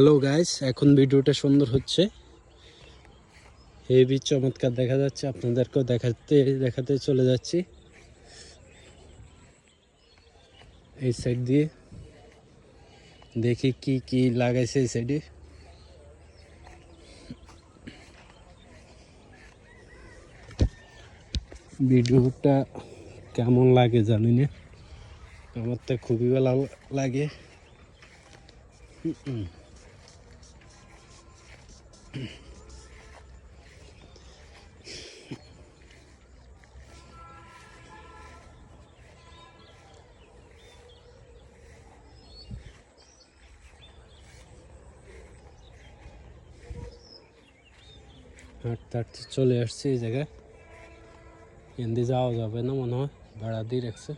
Hello guys, এখন ভিডিওটা সুন্দর হচ্ছে, হেভি চমৎকার দেখা যাচ্ছে। আপনাদেরকেও দেখাতে চলে যাচ্ছি এই সাইড দিয়ে। দেখি কি কি লাগাইছে এই সাইডে। ভিডিওটা কেমন লাগে জানি না, আমার তো খুবই ভালো লাগে। হাঁটতে হাঁটতে চলে আসছি এই জায়গায়। এদিকে যাওয়া যাবে না মনে হয়, ভাড়া দিয়ে রাখছে।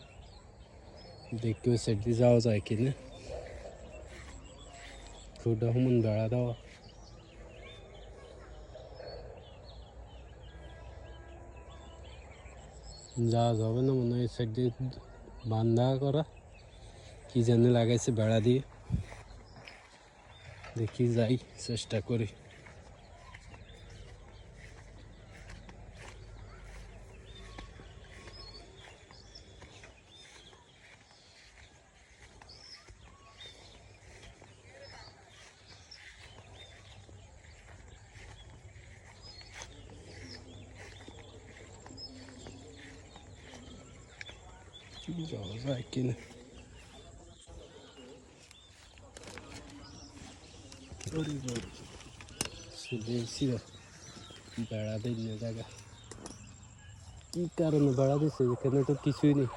দেখি ওই সাইড দিয়ে যাওয়া যায় কিনা। রোডটা হুমন ভাড়া দেওয়া, যাওয়া যাবে না মনে হয়। এই সাইড দিয়ে বান্ধা করা কি জানি লাগাইছে বেড়া দিয়ে। দেখি যাই, চেষ্টা করি। যাওয়া যায় কিনা। বেড়া দিন না জায়গা, কি কারণে বেড়া দিচ্ছে? এখানে তো কিছুই নেই।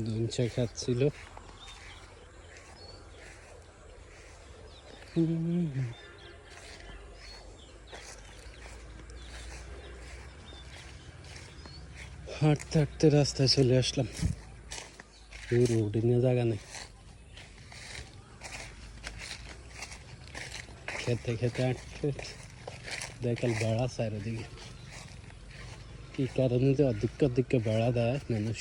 ধনচা খাচ্ছিল। হাঁটতে হাঁটতে রাস্তায় চলে আসলাম। রোডে নিয়ে জায়গা নেই। খেতে খেতে হাঁটতে দেখাল বেড়া চারিদিকে। কি কারণে যে অধিক বেড়া দেয় মানুষ।